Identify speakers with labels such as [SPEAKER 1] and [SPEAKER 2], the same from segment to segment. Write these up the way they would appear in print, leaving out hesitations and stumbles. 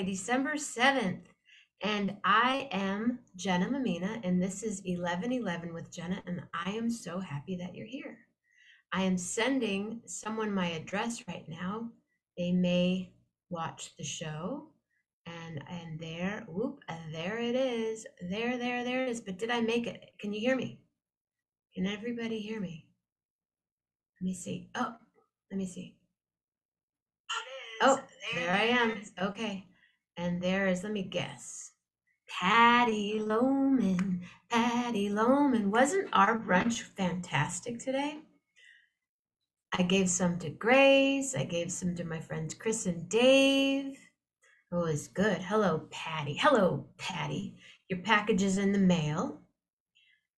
[SPEAKER 1] December 7th. And I am Jenna Mammina, and this is 11:11 with Jenna, and I am so happy that you're here. I am sending someone my address right now. They may watch the show, and there, whoop, there it is. There it is. But did I make it? Can you hear me? Can everybody hear me? Let me see. Oh, let me see. Oh, there I am. Okay. And there is, let me guess. Patty Loman. Patty Loman. Wasn't our brunch fantastic today? I gave some to Grace. I gave some to my friends Chris and Dave. It was good. Hello, Patty. Hello, Patty. Your package is in the mail.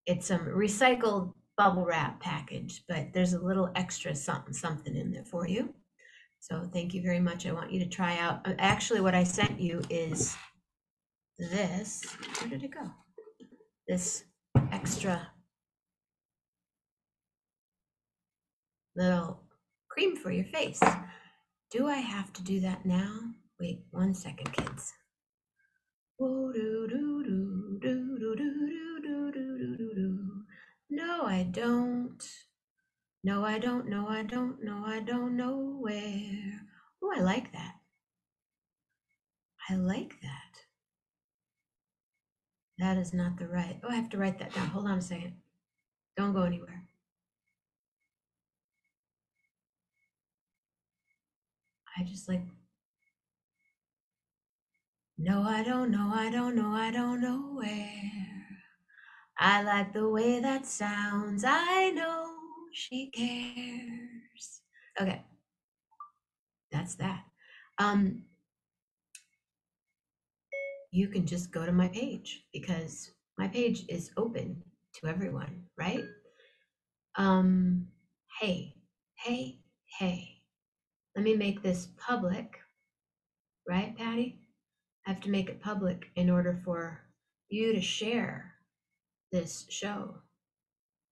[SPEAKER 1] It's some recycled bubble wrap package, but there's a little extra something in there for you. So thank you very much. I want you to try out. Actually, what I sent you is this. Where did it go? This extra little cream for your face. Do I have to do that now? Wait 1 second, kids. No, I don't. No, I don't. No, I don't. No, I don't know where. Oh, I like that. I like that. That is not the right. Oh, I have to write that down. Hold on a second. Don't go anywhere. I just like. No, I don't know. I don't know. I don't know where. I like the way that sounds. I know she cares. Okay. That's that. You can just go to my page because my page is open to everyone, right? Hey. Let me make this public, right, Patty? I have to make it public in order for you to share this show.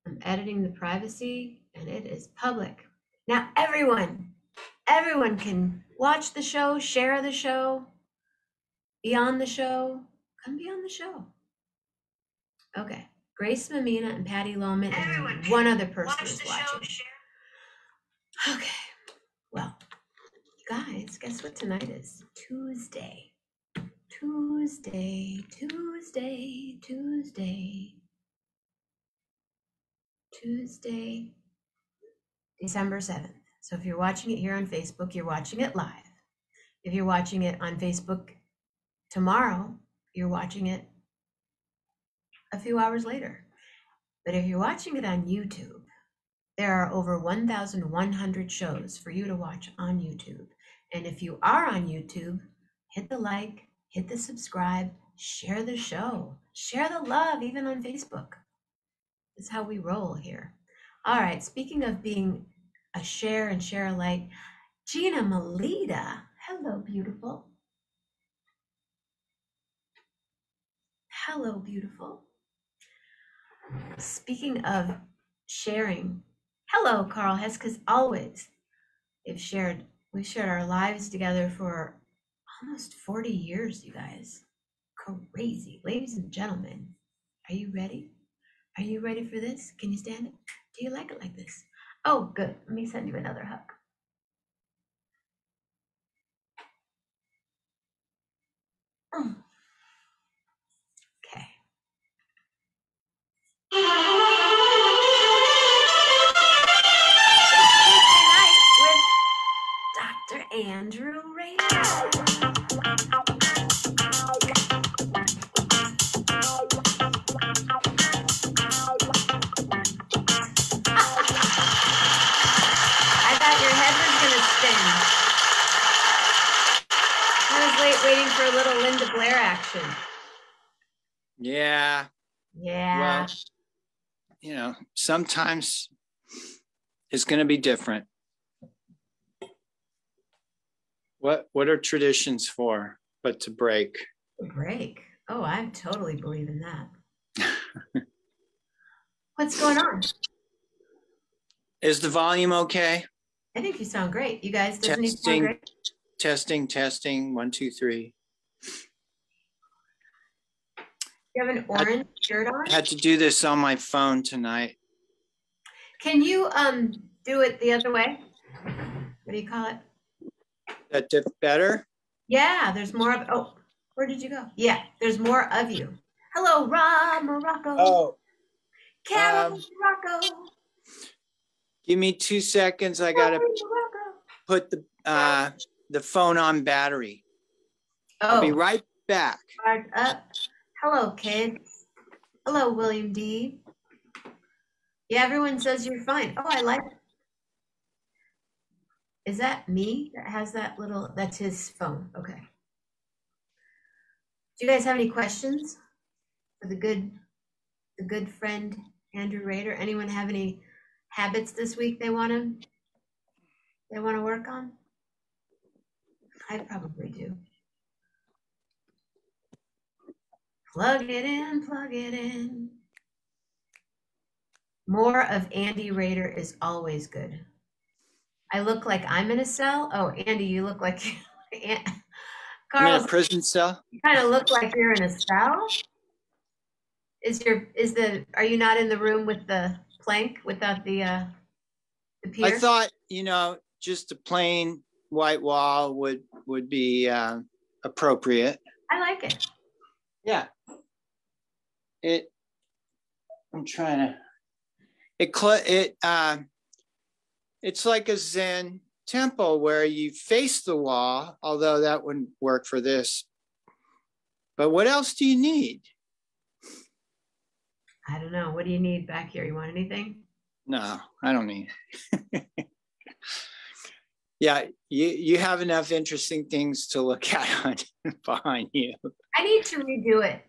[SPEAKER 1] I'm editing the privacy and it is public. Now everyone can watch the show, share the show, be on the show, come be on the show. Okay, Grace Mammina and Patty Loman and one other person is watching. Okay, well, you guys, guess what tonight is? Tuesday, December 7th. So if you're watching it here on Facebook, you're watching it live. If you're watching it on Facebook tomorrow, you're watching it a few hours later. But if you're watching it on YouTube, there are over 1,100 shows for you to watch on YouTube. And if you are on YouTube, hit the like, hit the subscribe, share the show, share the love, even on Facebook. That's how we roll here. All right, speaking of being a share and share alike, Jenna Mammina, hello, beautiful. Hello, beautiful. Speaking of sharing, hello, Carl Heskes, always. We've shared our lives together for almost 40 years, you guys. Crazy. Ladies and gentlemen, are you ready? Are you ready for this? Can you stand it? Do you like it like this? Oh, good. Let me send you another hug. Okay. Tonight with Dr. Andrew Rader. Waiting for a little Linda Blair action.
[SPEAKER 2] Yeah.
[SPEAKER 1] Yeah.
[SPEAKER 2] Well, you know, sometimes it's going to be different. What are traditions for but to break?
[SPEAKER 1] Break? Oh, I totally believe in that. What's going on?
[SPEAKER 2] Is the volume okay?
[SPEAKER 1] I think you sound great. You guys, doesn't he sound great?
[SPEAKER 2] Testing. 1, 2, 3.
[SPEAKER 1] You have an orange shirt on?
[SPEAKER 2] I had to do this on my phone tonight.
[SPEAKER 1] Can you do it the other way? What do you call it?
[SPEAKER 2] That did better?
[SPEAKER 1] Yeah, there's more of, oh, where did you go? Yeah, there's more of you. Hello, Rob Morocco.
[SPEAKER 2] Oh,
[SPEAKER 1] Carol Morocco.
[SPEAKER 2] give me 2 seconds. I gotta put the phone on battery. I'll be right back.
[SPEAKER 1] Charged up. Hello, kids. Hello, William D. Yeah, everyone says you're fine. Oh, I like it. Is that me that has that little, that's his phone. Okay. Do you guys have any questions for the good friend Andrew Rader? Anyone have any habits this week they want to work on? I probably do. Plug it in, plug it in. More of Andy Rader is always good. I look like I'm in a cell. Oh, Andy, you look like
[SPEAKER 2] I'm in
[SPEAKER 1] Carl's.
[SPEAKER 2] a prison cell.
[SPEAKER 1] You kind of look like you're in a cell. Are you not in the room with the plank without the pier?
[SPEAKER 2] I thought, just a plain white wall would be appropriate.
[SPEAKER 1] I like it.
[SPEAKER 2] Yeah. I'm trying to, it's like a Zen temple where you face the wall, although that wouldn't work for this. But what else do you need?
[SPEAKER 1] I don't know. What do you need back here? You want anything?
[SPEAKER 2] No, I don't need it. Yeah, you have enough interesting things to look at behind you.
[SPEAKER 1] I need to redo it.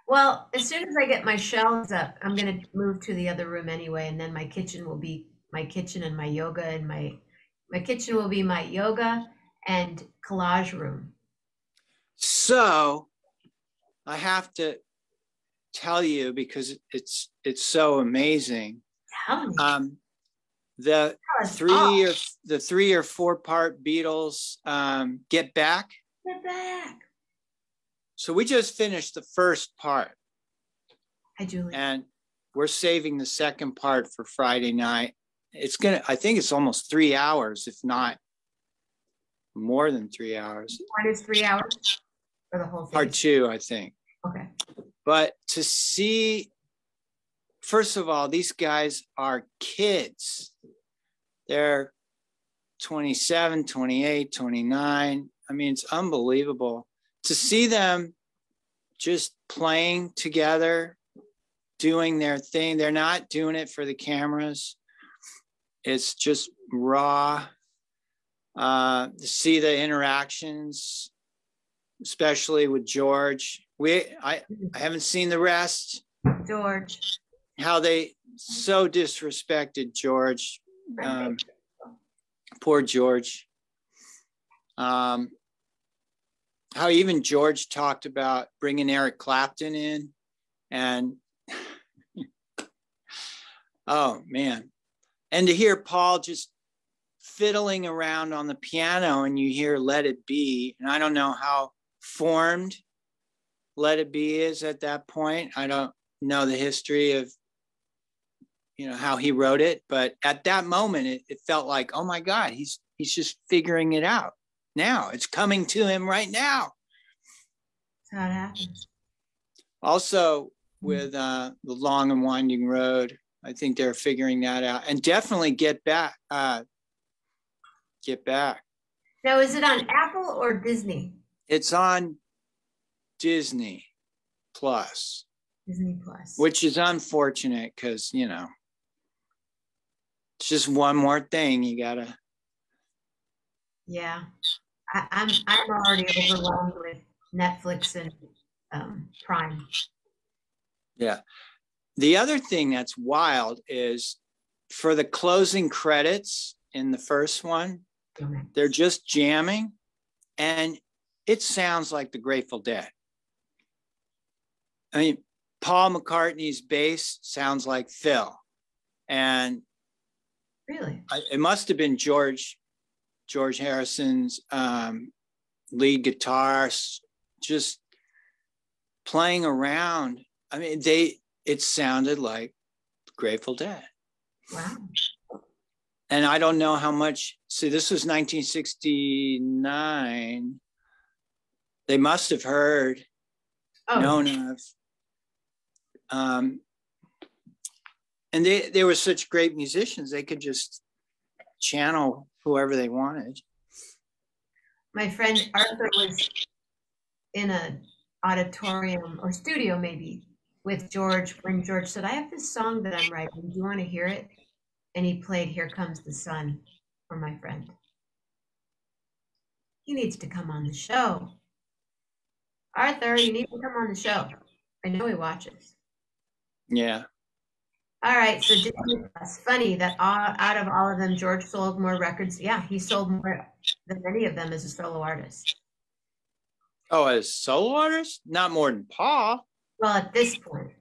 [SPEAKER 1] Well, as soon as I get my shelves up, I'm going to move to the other room anyway, and then my kitchen will be my kitchen and my yoga, and my kitchen will be my yoga and collage room.
[SPEAKER 2] So I have to tell you, because it's so amazing.
[SPEAKER 1] Tell me.
[SPEAKER 2] The 3 or 4 part Beatles Get Back.
[SPEAKER 1] Get Back.
[SPEAKER 2] So we just finished the first part.
[SPEAKER 1] Hi, Julie.
[SPEAKER 2] And we're saving the second part for Friday night. I think it's almost 3 hours, if not more than 3 hours.
[SPEAKER 1] One is 3 hours for the whole thing.
[SPEAKER 2] Part 2, I think.
[SPEAKER 1] Okay.
[SPEAKER 2] But to see, first of all, these guys are kids. They're 27, 28, 29. I mean, it's unbelievable to see them just playing together, doing their thing. They're not doing it for the cameras. It's just raw. To see the interactions, especially with George. I haven't seen the rest.
[SPEAKER 1] George.
[SPEAKER 2] How they so disrespected George. Poor George. How even George talked about bringing Eric Clapton in, and oh man. And to hear Paul just fiddling around on the piano, and you hear Let It Be, and I don't know how formed Let It Be is at that point. I don't know the history of how he wrote it, but at that moment it felt like, oh my God, he's just figuring it out now. It's coming to him right now.
[SPEAKER 1] That's how it happens.
[SPEAKER 2] Also with the Long and Winding Road, I think they're figuring that out. And definitely Get Back. Get Back.
[SPEAKER 1] Now, is it on Apple or Disney?
[SPEAKER 2] It's on Disney Plus.
[SPEAKER 1] Disney Plus.
[SPEAKER 2] Which is unfortunate because, it's just one more thing you gotta.
[SPEAKER 1] Yeah, I'm already overwhelmed with Netflix and Prime.
[SPEAKER 2] Yeah. The other thing that's wild is for the closing credits in the first one, they're just jamming, and it sounds like the Grateful Dead. I mean, Paul McCartney's bass sounds like Phil, and
[SPEAKER 1] really,
[SPEAKER 2] it must have been George Harrison's lead guitar just playing around. I mean, it sounded like Grateful Dead.
[SPEAKER 1] Wow.
[SPEAKER 2] And I don't know how much, see, this was 1969. They must have heard, known of. And they were such great musicians, they could just channel whoever they wanted.
[SPEAKER 1] My friend Arthur was in an auditorium or studio maybe with George when George said, I have this song that I'm writing. Do you want to hear it? And he played Here Comes the Sun for my friend. He needs to come on the show. Arthur, you need to come on the show. I know he watches.
[SPEAKER 2] Yeah.
[SPEAKER 1] All right, so it's funny that out of all of them, George sold more records. Yeah, he sold more than any of them as a solo artist.
[SPEAKER 2] Oh, as solo artist? Not more than Paul.
[SPEAKER 1] Well, at this point.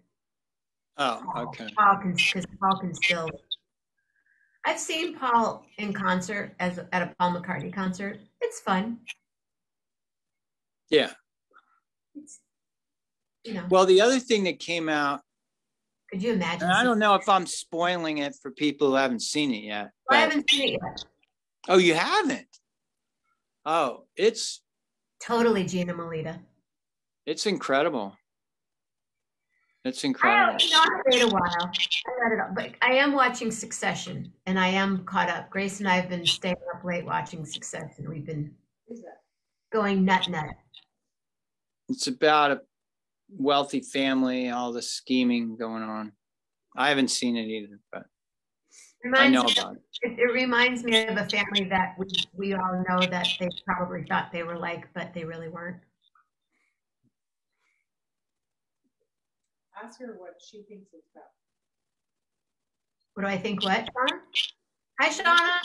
[SPEAKER 2] Oh, okay.
[SPEAKER 1] Because Paul can still. I've seen Paul in concert at a Paul McCartney concert. It's fun.
[SPEAKER 2] Yeah.
[SPEAKER 1] It's, you know.
[SPEAKER 2] Well, the other thing that came out.
[SPEAKER 1] Could you imagine?
[SPEAKER 2] I don't know if I'm spoiling it for people who haven't seen it yet.
[SPEAKER 1] I haven't seen it yet.
[SPEAKER 2] Oh, you haven't? Oh, it's
[SPEAKER 1] totally Gina Melita.
[SPEAKER 2] It's incredible. It's incredible.
[SPEAKER 1] I wait a while. I read it all, but I am watching Succession, and I am caught up. Grace and I have been staying up late watching Succession. We've been going nut.
[SPEAKER 2] It's about a wealthy family, all the scheming going on. I haven't seen it either, but I know about it.
[SPEAKER 1] It reminds me of a family that we all know that they probably thought they were like, but they really weren't.
[SPEAKER 3] Ask her what she thinks it's about.
[SPEAKER 1] What do I think? What, Shauna? Hi, Shauna.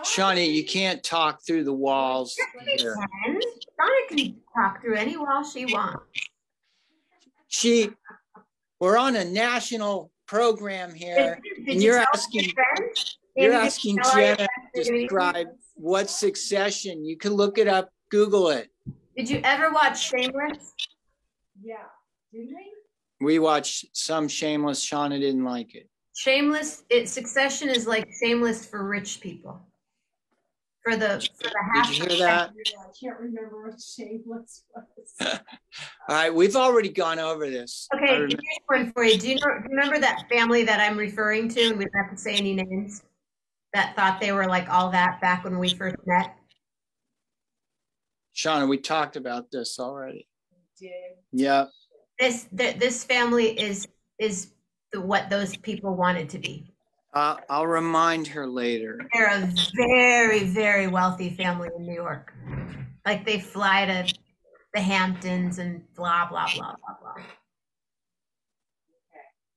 [SPEAKER 2] Shawnee, you can't talk through the walls.
[SPEAKER 1] Here. Shauna can talk through any wall she wants.
[SPEAKER 2] We're on a national program here, and you're asking Jenna to describe what's Succession. You can look it up, Google it.
[SPEAKER 1] Did you ever watch Shameless?
[SPEAKER 3] Yeah, didn't we?
[SPEAKER 2] We watched some Shameless. Shauna didn't like it.
[SPEAKER 1] Shameless. Succession is like Shameless for rich people. For the half.
[SPEAKER 2] Did you hear that?
[SPEAKER 3] I can't remember what Shameless was.
[SPEAKER 2] All right, we've already gone over this.
[SPEAKER 1] Okay, here's one for you. Do you remember that family that I'm referring to, and we don't have to say any names, that thought they were like all that back when we first met?
[SPEAKER 2] Shauna, we talked about this already.
[SPEAKER 3] We did.
[SPEAKER 2] Yeah.
[SPEAKER 1] This family is what those people wanted to be.
[SPEAKER 2] I'll remind her later.
[SPEAKER 1] They're a very, very wealthy family in New York. Like they fly to the Hamptons and blah, blah, blah, blah, blah.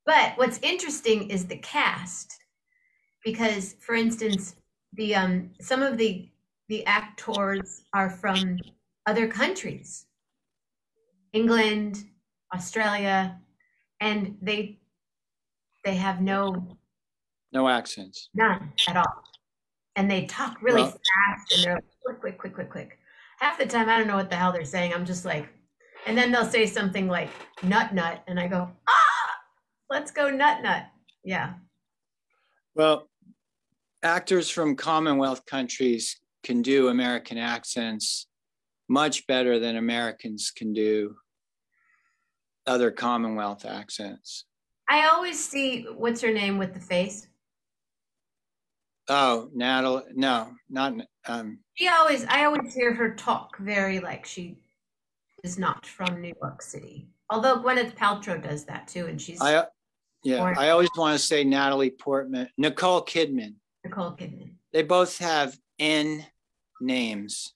[SPEAKER 1] But what's interesting is the cast, because, for instance, the some of the actors are from other countries, England, Australia, and they have no
[SPEAKER 2] accents,
[SPEAKER 1] none at all, and they talk really fast, and they're like, quick. Half the time, I don't know what the hell they're saying. I'm just like, and then they'll say something like nut, and I go, let's go nut. Yeah.
[SPEAKER 2] Well, actors from Commonwealth countries can do American accents much better than Americans can do other Commonwealth accents.
[SPEAKER 1] I always see, what's her name with the face?
[SPEAKER 2] Oh, Natalie. No, not.
[SPEAKER 1] I always hear her talk very like she is not from New York City. Although Gwyneth Paltrow does that too, and she's. I
[SPEAKER 2] always want to say Natalie Portman, Nicole Kidman. They both have N names.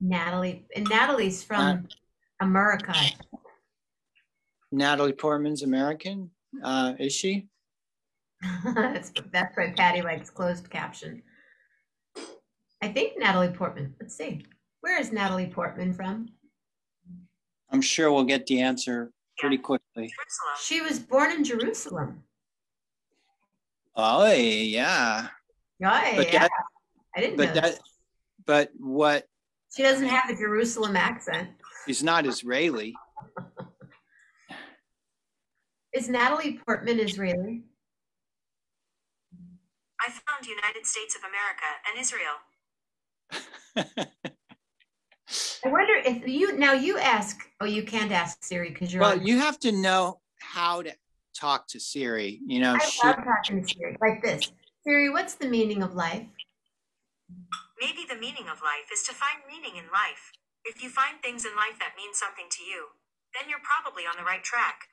[SPEAKER 1] Natalie's from America.
[SPEAKER 2] Natalie Portman's American, is she?
[SPEAKER 1] that's why Patty likes closed caption. I think Natalie Portman. Let's see. Where is Natalie Portman from?
[SPEAKER 2] I'm sure we'll get the answer pretty quickly.
[SPEAKER 1] She was born in Jerusalem.
[SPEAKER 2] Oh, yeah.
[SPEAKER 1] I didn't know that.
[SPEAKER 2] But what?
[SPEAKER 1] She doesn't have a Jerusalem accent.
[SPEAKER 2] She's not Israeli.
[SPEAKER 1] Is Natalie Portman Israeli?
[SPEAKER 4] I found United States of America and Israel.
[SPEAKER 1] I wonder if you ask. Oh, you can't ask Siri because you're.
[SPEAKER 2] Well, you have to know how to talk to Siri. You know,
[SPEAKER 1] I love talking to Siri like this. Siri, what's the meaning of life?
[SPEAKER 4] Maybe the meaning of life is to find meaning in life. If you find things in life that mean something to you, then you're probably on the right track.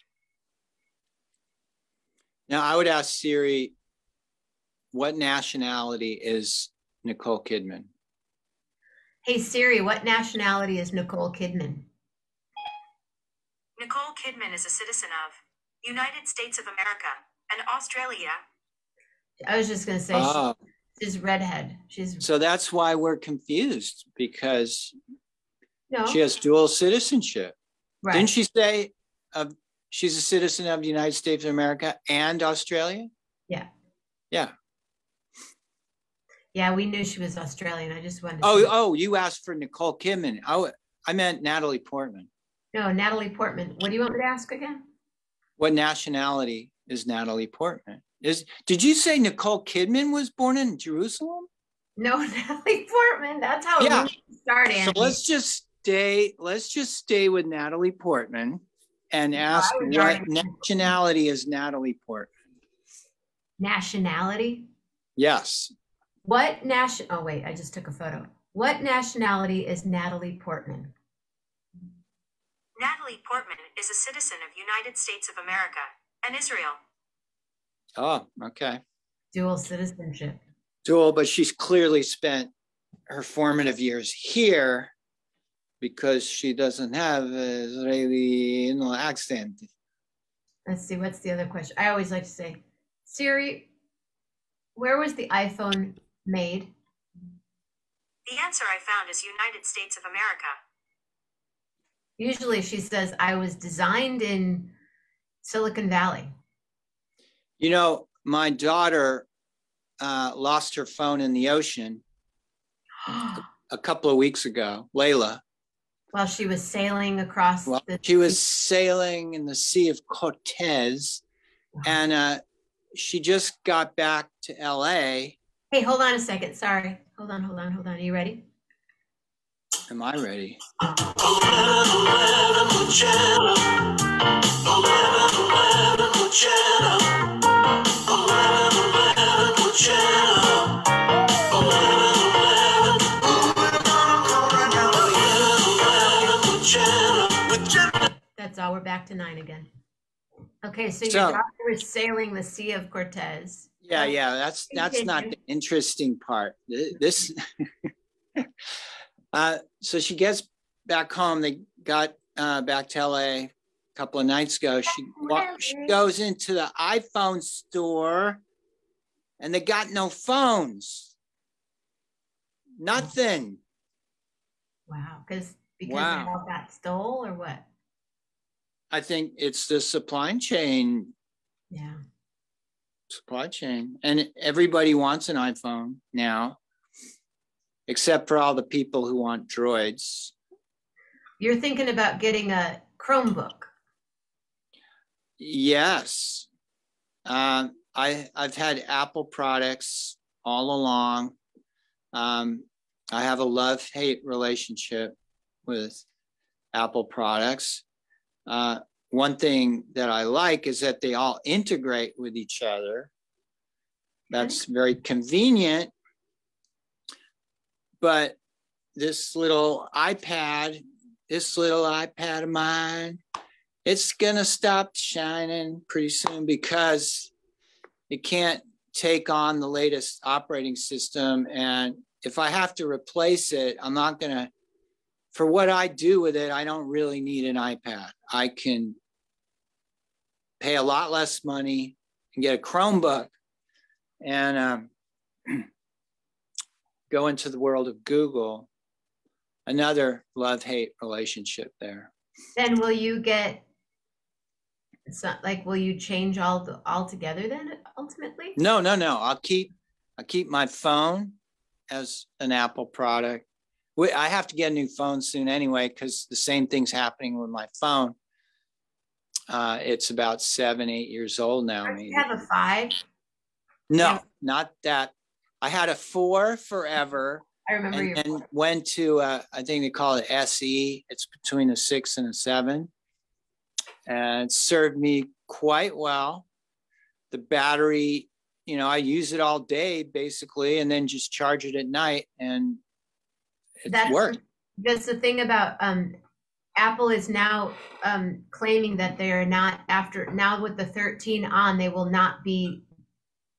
[SPEAKER 2] Now, I would ask Siri, what nationality is Nicole Kidman?
[SPEAKER 1] Hey Siri, what nationality is Nicole Kidman?
[SPEAKER 4] Nicole Kidman is a citizen of United States of America and Australia.
[SPEAKER 1] I was just going to say she's redhead.
[SPEAKER 2] So that's why we're confused, because
[SPEAKER 1] no.
[SPEAKER 2] She has dual citizenship.
[SPEAKER 1] Right.
[SPEAKER 2] Didn't she say she's a citizen of the United States of America and Australia?
[SPEAKER 1] Yeah.
[SPEAKER 2] Yeah.
[SPEAKER 1] Yeah, we knew she was Australian. I just wanted to
[SPEAKER 2] Oh, you asked for Nicole Kidman. I meant Natalie Portman.
[SPEAKER 1] No, Natalie Portman. What do you want me to ask again?
[SPEAKER 2] What nationality is Natalie Portman? Did you say Nicole Kidman was born in Jerusalem?
[SPEAKER 1] No, Natalie Portman. That's how it started.
[SPEAKER 2] So let's just stay with Natalie Portman and ask what nationality is Natalie Portman?
[SPEAKER 1] Nationality?
[SPEAKER 2] Yes.
[SPEAKER 1] Oh wait, I just took a photo. What nationality is Natalie Portman?
[SPEAKER 4] Natalie Portman is a citizen of United States of America and Israel.
[SPEAKER 2] Oh, okay.
[SPEAKER 1] Dual citizenship.
[SPEAKER 2] Dual, but she's clearly spent her formative years here because she doesn't have an Israeli accent.
[SPEAKER 1] Let's see, what's the other question? I always like to say, Siri, where was the iPhone made?
[SPEAKER 4] The answer I found is United States of America.
[SPEAKER 1] Usually she says, I was designed in Silicon Valley.
[SPEAKER 2] You know, my daughter lost her phone in the ocean a couple of weeks ago, Layla.
[SPEAKER 1] While she was sailing across
[SPEAKER 2] she was sailing in the Sea of Cortez, and she just got back to LA.
[SPEAKER 1] Hey, hold on a second. Sorry. Hold on. Are you ready?
[SPEAKER 2] Am I ready?
[SPEAKER 1] That's all. We're back to 9 again. Okay, so your daughter was sailing the Sea of Cortez.
[SPEAKER 2] Yeah. That's not the interesting part. This. So she gets back home. They got back to LA a couple of nights ago. She goes into the iPhone store, and they got no phones. Nothing.
[SPEAKER 1] Wow, because they all got stole or what?
[SPEAKER 2] I think it's the supply chain.
[SPEAKER 1] Yeah.
[SPEAKER 2] Supply chain. And everybody wants an iPhone now, except for all the people who want droids.
[SPEAKER 1] You're thinking about getting a Chromebook.
[SPEAKER 2] Yes. I've had Apple products all along. I have a love-hate relationship with Apple products. One thing that I like is that they all integrate with each other. That's very convenient. But this little iPad of mine, it's going to stop shining pretty soon because it can't take on the latest operating system. And if I have to replace it, I'm not going to, for what I do with it, I don't really need an iPad. I can pay a lot less money and get a Chromebook and go into the world of Google. Another love-hate relationship there.
[SPEAKER 1] Then will you will you change altogether then ultimately?
[SPEAKER 2] No. I'll keep my phone as an Apple product. I have to get a new phone soon anyway, because the same thing's happening with my phone. It's about 7, 8 years old now.
[SPEAKER 1] Don't
[SPEAKER 2] Maybe.
[SPEAKER 1] you have a 5?
[SPEAKER 2] No,
[SPEAKER 1] Yeah.
[SPEAKER 2] not that. I had a 4 forever.
[SPEAKER 1] I remember
[SPEAKER 2] And
[SPEAKER 1] your
[SPEAKER 2] then went to, I think they call it SE. It's between a 6 and a 7. And it served me quite well. The battery, you know, I use it all day basically, and then just charge it at night, and it's worked.
[SPEAKER 1] That's the thing about Apple is now claiming that they are not, after now with the 13 on, they will not be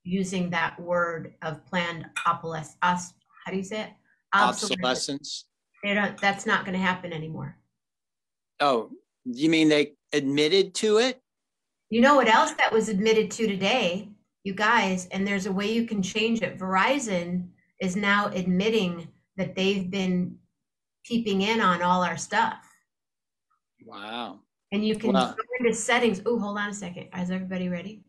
[SPEAKER 1] using that word of planned obsolescence. How do you say it?
[SPEAKER 2] Obsolescence.
[SPEAKER 1] They don't. That's not going to happen anymore.
[SPEAKER 2] Oh, you mean they admitted to it?
[SPEAKER 1] You know what else that was admitted to today, you guys? And there's a way you can change it. Verizon is now admitting that they've been peeping in on all our stuff.
[SPEAKER 2] Wow.
[SPEAKER 1] And you can go into settings. Oh, hold on a second. Is everybody ready?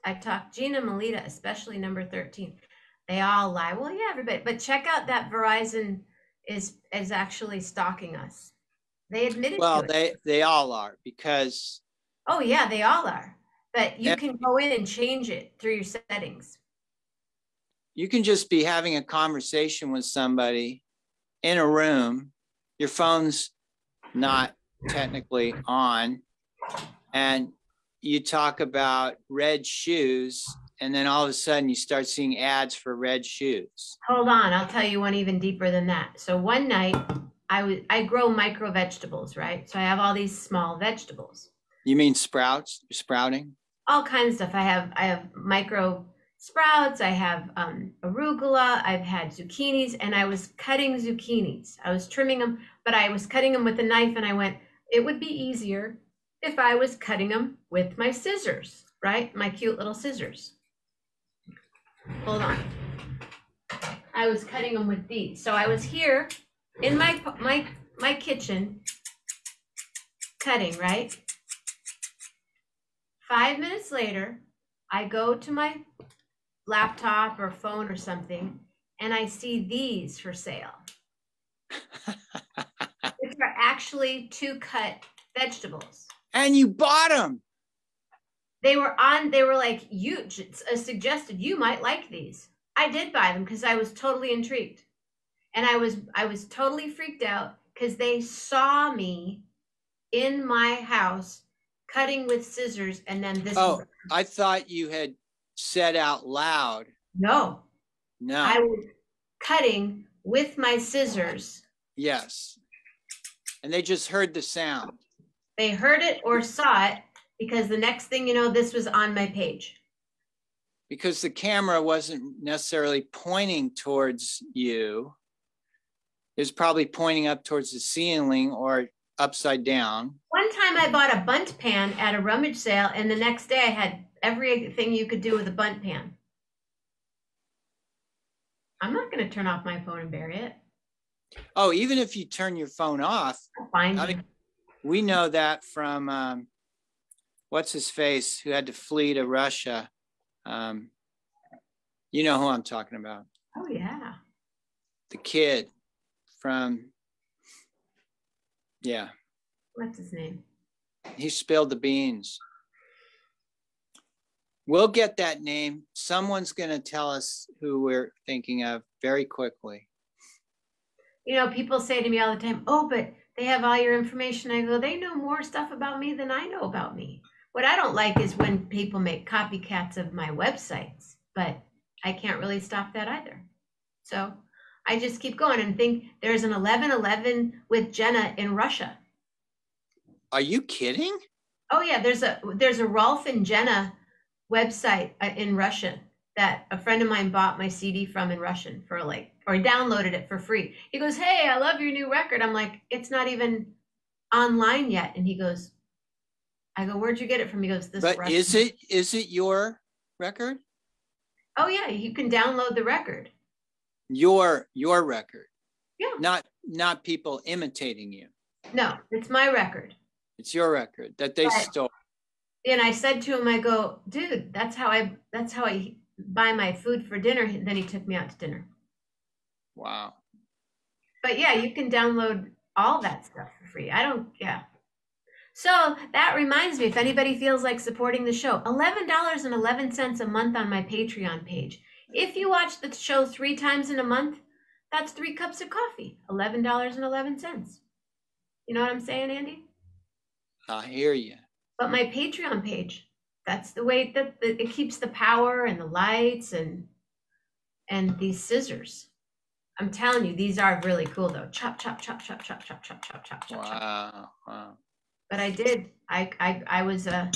[SPEAKER 1] I talked Jenna Mammina, especially number 13. They all lie. Well, yeah, everybody. But check out that Verizon is actually stalking us. They admitted to it.
[SPEAKER 2] They all are, because.
[SPEAKER 1] Oh yeah, they all are. But you can go in and change it through your settings.
[SPEAKER 2] You can just be having a conversation with somebody in a room. Your phone's not technically on, and you talk about red shoes, and then all of a sudden you start seeing ads for red shoes.
[SPEAKER 1] Hold on, I'll tell you one even deeper than that. So one night I grow micro vegetables, right? So I have all these small vegetables.
[SPEAKER 2] You mean sprouts? You're sprouting?
[SPEAKER 1] All kinds of stuff. I have micro sprouts. I have arugula. I've had zucchinis, and I was cutting zucchinis. I was trimming them, but I was cutting them with a knife, and I went, it would be easier if I was cutting them with my scissors, right? My cute little scissors. Hold on. I was cutting them with these. So I was here in my kitchen cutting, right? 5 minutes later, I go to my laptop or phone or something, and I see these for sale. Which are actually to cut vegetables.
[SPEAKER 2] And you bought them.
[SPEAKER 1] They were like, you suggested you might like these. I did buy them because I was totally intrigued. And I was totally freaked out because they saw me in my house cutting with scissors, and then this.
[SPEAKER 2] Oh, I thought you had said out loud.
[SPEAKER 1] No. I was cutting with my scissors.
[SPEAKER 2] Yes. And they just heard the sound.
[SPEAKER 1] They heard it or saw it, because the next thing you know, this was on my page.
[SPEAKER 2] Because the camera wasn't necessarily pointing towards you. It was probably pointing up towards the ceiling or upside down.
[SPEAKER 1] One time I bought a bunt pan at a rummage sale, and the next day I had everything you could do with a bunt pan. I'm not going to turn off my phone and bury it.
[SPEAKER 2] Oh, even if you turn your phone off. We know that from, what's his face, who had to flee to Russia. You know who I'm talking about.
[SPEAKER 1] Oh, yeah.
[SPEAKER 2] The kid from, yeah.
[SPEAKER 1] What's his name?
[SPEAKER 2] He spilled the beans. We'll get that name. Someone's going to tell us who we're thinking of very quickly.
[SPEAKER 1] You know, people say to me all the time, oh, but they have all your information. I go, they know more stuff about me than I know about me. What I don't like is when people make copycats of my websites, but I can't really stop that either. So I just keep going and think there's an 11:11 with Jenna in Russia.
[SPEAKER 2] Are you kidding?
[SPEAKER 1] Oh yeah, there's a Rolf and Jenna website in Russia. that a friend of mine bought my CD from in Russian for like, or downloaded it for free. He goes, "Hey, I love your new record." I'm like, "It's not even online yet." And he goes, I go, "Where'd you get it from?" He goes, "This
[SPEAKER 2] But
[SPEAKER 1] Russian."
[SPEAKER 2] is it your record?
[SPEAKER 1] Oh yeah, you can download the record.
[SPEAKER 2] Your record,
[SPEAKER 1] Yeah.
[SPEAKER 2] not people imitating you.
[SPEAKER 1] No, it's my record.
[SPEAKER 2] It's your record that they
[SPEAKER 1] But,
[SPEAKER 2] stole.
[SPEAKER 1] and I said to him, I go, "Dude, that's how I buy my food for dinner." And then he took me out to dinner.
[SPEAKER 2] Wow.
[SPEAKER 1] But yeah, you can download all that stuff for free. I don't, yeah. So that reminds me, if anybody feels like supporting the show, $11.11 a month on my Patreon page. If you watch the show 3 times in a month, that's 3 cups of coffee, $11.11. You know what I'm saying, Andy?
[SPEAKER 2] I hear you.
[SPEAKER 1] But my Patreon page, that's the way that it keeps the power and the lights and these scissors. I'm telling you, these are really cool though. Chop, chop, chop, chop, chop, chop, chop, chop, chop, chop.
[SPEAKER 2] Wow. Wow.
[SPEAKER 1] But I did. I was I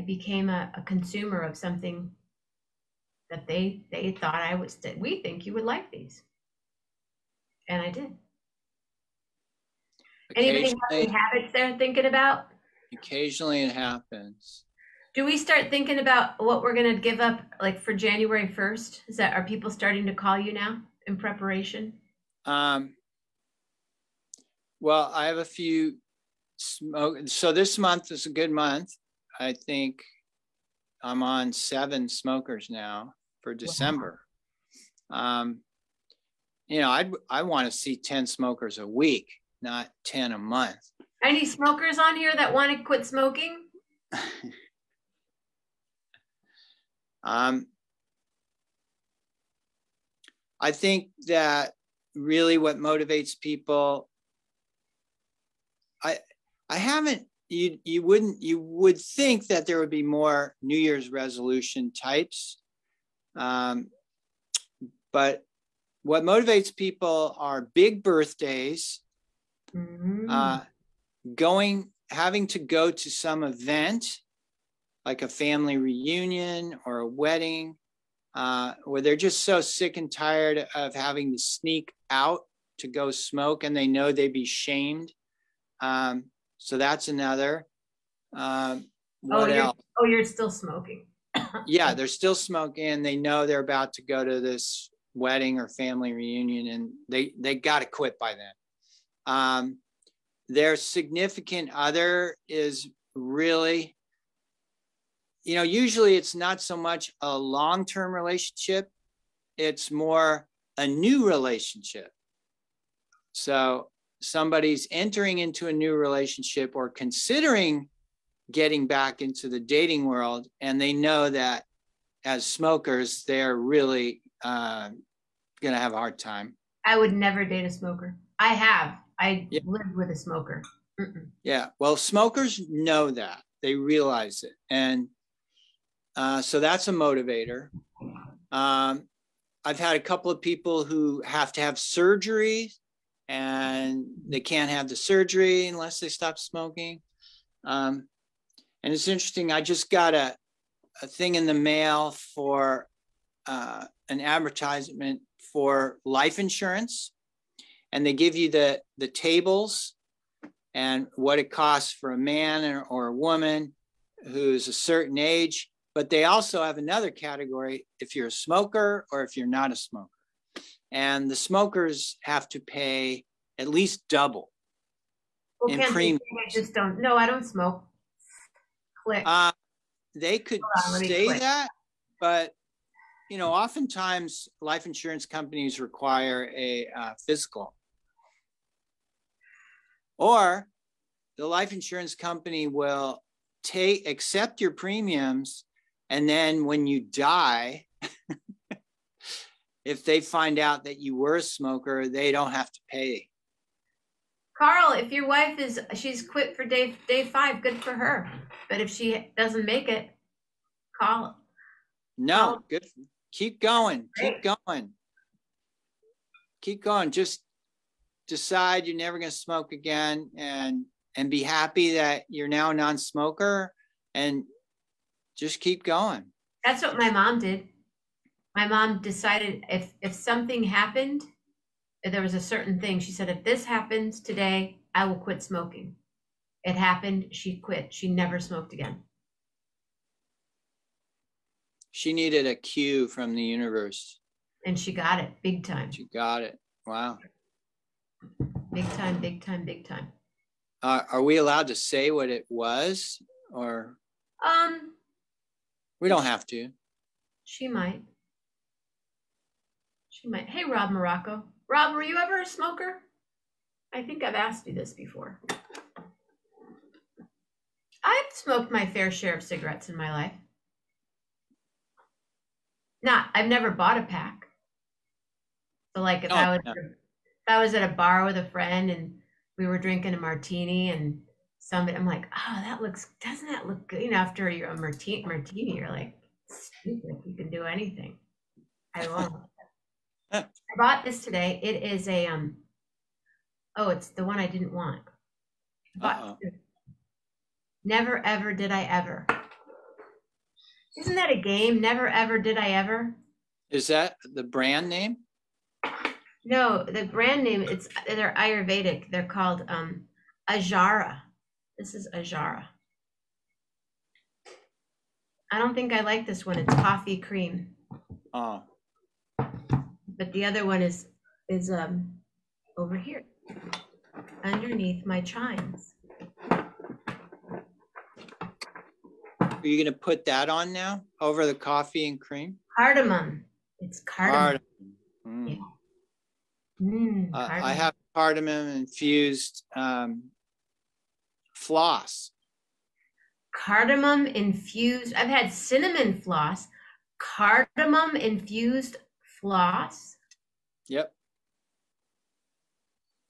[SPEAKER 1] became a consumer of something that they thought I was. We think you would like these, and I did. Anybody have any habits they're thinking about?
[SPEAKER 2] Occasionally it happens.
[SPEAKER 1] Do we start thinking about what we're going to give up like for January 1st? Are people starting to call you now in preparation?
[SPEAKER 2] Well, I have a few so this month is a good month. I think I'm on 7 smokers now for December. Wow. You know, I want to see 10 smokers a week, not 10 a month.
[SPEAKER 1] Any smokers on here that want to quit smoking?
[SPEAKER 2] I think that really what motivates people, I haven't, you would think that there would be more New Year's resolution types. But what motivates people are big birthdays, having to go to some event like a family reunion or a wedding, where they're just so sick and tired of having to sneak out to go smoke and they know they'd be shamed. So that's another. What else?
[SPEAKER 1] You're still smoking.
[SPEAKER 2] Yeah, they're still smoking and they know they're about to go to this wedding or family reunion and they got to quit by then. Their significant other is really, you know, usually it's not so much a long-term relationship, it's more a new relationship. So somebody's entering into a new relationship or considering getting back into the dating world, and they know that as smokers, they're really going to have a hard time.
[SPEAKER 1] I would never date a smoker. I lived with a smoker. Mm-mm.
[SPEAKER 2] Yeah, well, smokers know that. They realize it. And so that's a motivator. I've had a couple of people who have to have surgery and they can't have the surgery unless they stop smoking. And it's interesting, I just got a thing in the mail for an advertisement for life insurance. And they give you the tables and what it costs for a man or a woman who's a certain age. But they also have another category if you're a smoker or if you're not a smoker. And the smokers have to pay at least double in premium.
[SPEAKER 1] I just don't. No, I don't smoke. Click.
[SPEAKER 2] They could say that, but you know, oftentimes life insurance companies require a physical, or the life insurance company will accept your premiums, and then when you die, if they find out that you were a smoker, they don't have to pay.
[SPEAKER 1] Carl, if your wife she's quit for day 5, good for her. But if she doesn't make it, call.
[SPEAKER 2] No, good. Keep going. Keep going. Keep going. Just decide you're never going to smoke again, and be happy that you're now a non-smoker, and just keep going.
[SPEAKER 1] That's what my mom did. My mom decided if something happened, if there was a certain thing, she said, if this happens today, I will quit smoking. It happened, she quit. She never smoked again.
[SPEAKER 2] She needed a cue from the universe.
[SPEAKER 1] And she got it big time.
[SPEAKER 2] She got it. Wow.
[SPEAKER 1] Big time, big time, big time.
[SPEAKER 2] Are we allowed to say what it was, or we don't have to?
[SPEAKER 1] She might. She might. Hey, Rob Morocco. Rob, were you ever a smoker? I think I've asked you this before. I've smoked my fair share of cigarettes in my life. I've never bought a pack. So like if I was at a bar with a friend and we were drinking a martini and somebody, I'm like, oh, doesn't that look good? You know, after you're a martini, you're like, stupid, you can do anything. I won't. I bought this today. It is a, it's the one I didn't want. Never Ever Did I Ever. Isn't that a game? Never Ever Did I Ever?
[SPEAKER 2] Is that the brand name?
[SPEAKER 1] No, the brand name, they're Ayurvedic. They're called Ajara. This is Ajara. I don't think I like this one. It's coffee cream.
[SPEAKER 2] Oh.
[SPEAKER 1] But the other one is over here, underneath my chimes.
[SPEAKER 2] Are you going to put that on now over the coffee and cream?
[SPEAKER 1] Cardamom. It's cardamom.
[SPEAKER 2] Mm.
[SPEAKER 1] Yeah.
[SPEAKER 2] I have cardamom infused floss.
[SPEAKER 1] Cardamom infused. I've had cinnamon floss. Cardamom infused floss.
[SPEAKER 2] Yep.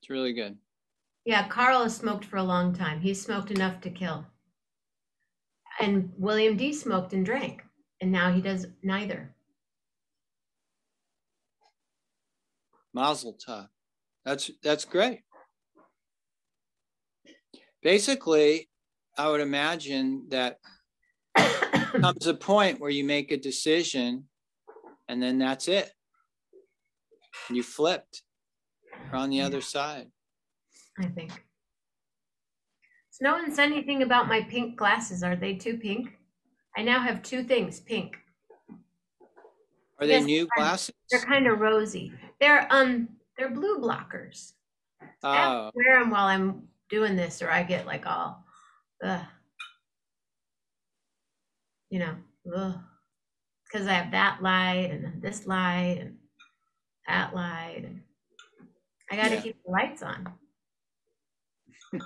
[SPEAKER 2] It's really good.
[SPEAKER 1] Yeah, Carl has smoked for a long time. He smoked enough to kill. And William D. smoked and drank. And now he does neither.
[SPEAKER 2] Mazel tov. That's great. Basically, I would imagine that comes a point where you make a decision and then that's it. You flipped. You're on the other side.
[SPEAKER 1] I think. So no one said anything about my pink glasses. Are they too pink? I now have two things pink.
[SPEAKER 2] Are they new glasses?
[SPEAKER 1] They're kind of rosy. They're blue blockers. I have to wear them while I'm doing this, or I get like all, because I have that light and this light and that light, and I got to keep the lights on.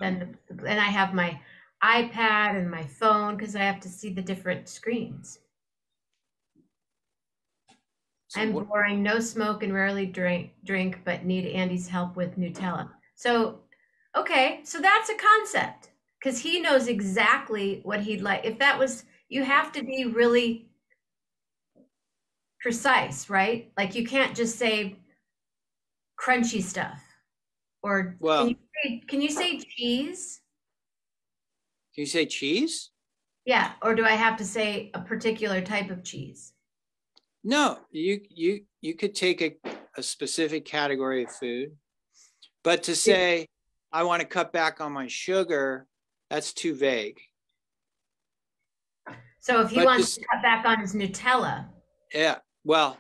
[SPEAKER 1] And I have my iPad and my phone because I have to see the different screens. So I'm boring, no smoke, and rarely drink, but need Andy's help with Nutella. So, okay, so that's a concept because he knows exactly what he'd like. If that was, you have to be really precise, right? Like you can't just say crunchy stuff. Or can you say cheese?
[SPEAKER 2] Can you say cheese?
[SPEAKER 1] Yeah, or do I have to say a particular type of cheese?
[SPEAKER 2] No, you could take a specific category of food, but to say I want to cut back on my sugar, that's too vague.
[SPEAKER 1] So if he wants to cut back on his Nutella. Yeah,
[SPEAKER 2] well,